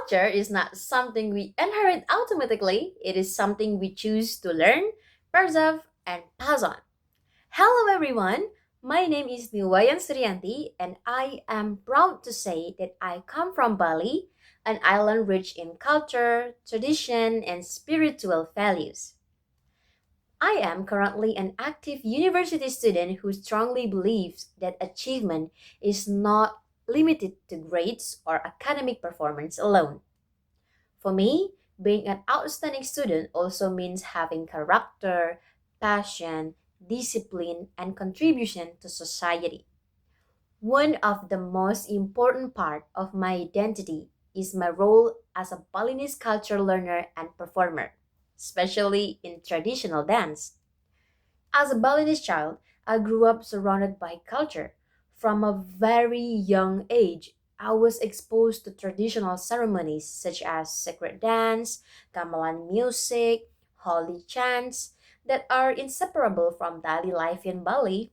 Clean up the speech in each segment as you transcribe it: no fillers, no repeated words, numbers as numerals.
Culture is not something we inherit automatically, it is something we choose to learn, preserve, and pass on. Hello, everyone. My name is Wayan Sriyanti, and I am proud to say that I come from Bali, an island rich in culture, tradition, and spiritual values. I am currently an active university student who strongly believes that achievement is not limited to grades or academic performance alone. For me, being an outstanding student also means having character, passion, discipline, and contribution to society. One of the most important part of my identity is my role as a Balinese culture learner and performer, especially in traditional dance. As a Balinese child, I grew up surrounded by culture. From a very young age, I was exposed to traditional ceremonies such as sacred dance, gamelan music, holy chants that are inseparable from daily life in Bali.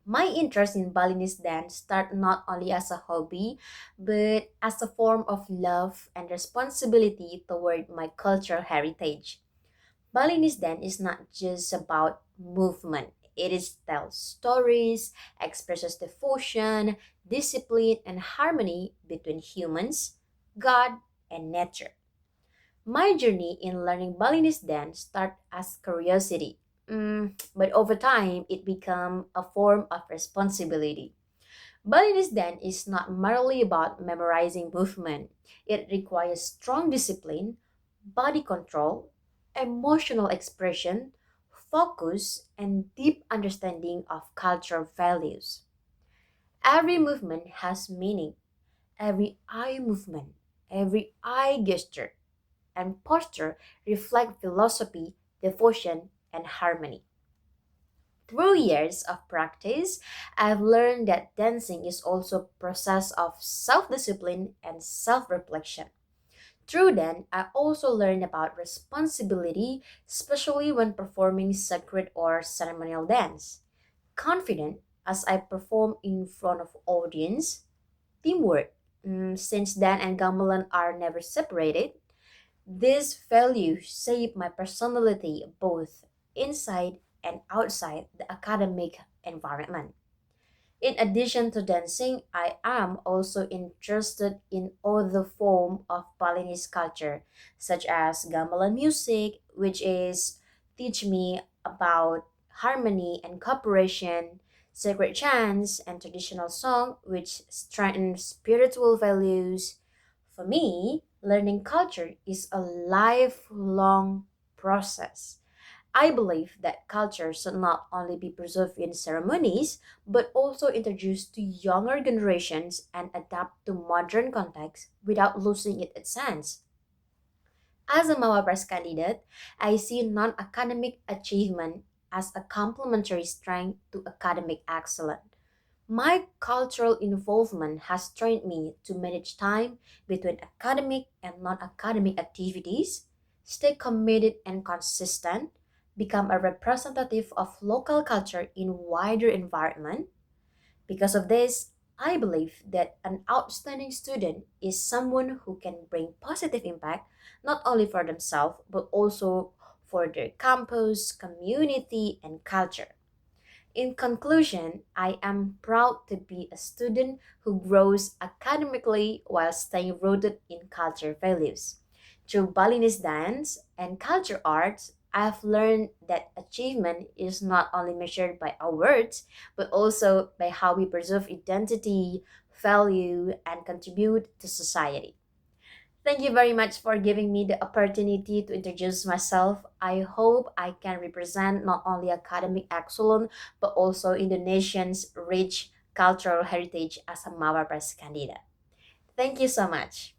My interest in Balinese dance started not only as a hobby, but as a form of love and responsibility toward my cultural heritage. Balinese dance is not just about movement. It is tells stories, expresses devotion, discipline, and harmony between humans, God, and nature. My journey in learning Balinese dance started as curiosity, but over time it became a form of responsibility. Balinese dance is not merely about memorizing movement. It requires strong discipline, body control, emotional expression, focus, and deep understanding of cultural values. Every movement has meaning. Every eye movement, every eye gesture, and posture reflect philosophy, devotion, and harmony. Through years of practice, I've learned that dancing is also a process of self-discipline and self-reflection. Through then, I also learned about responsibility, especially when performing sacred or ceremonial dance. Confident as I perform in front of audience, teamwork, since Dan and gamelan are never separated. These values shape my personality both inside and outside the academic environment. In addition to dancing, I am also interested in other forms of Balinese culture, such as gamelan music, which is teach me about harmony and cooperation, sacred chants, and traditional song, which strengthen spiritual values. For me, learning culture is a lifelong process. I believe that culture should not only be preserved in ceremonies, but also introduced to younger generations and adapt to modern contexts without losing its essence. As a Mawapres candidate, I see non academic achievement as a complementary strength to academic excellence. My cultural involvement has trained me to manage time between academic and non academic activities, stay committed and consistent, become a representative of local culture in wider environment. Because of this, I believe that an outstanding student is someone who can bring positive impact not only for themselves but also for their campus, community, and culture. In conclusion, I am proud to be a student who grows academically while staying rooted in culture values. Through Balinese dance and culture arts, I have learned that achievement is not only measured by our words, but also by how we preserve identity, value, and contribute to society. Thank you very much for giving me the opportunity to introduce myself. I hope I can represent not only academic excellence but also Indonesian's rich cultural heritage as a Mawar Press candidate. Thank you so much.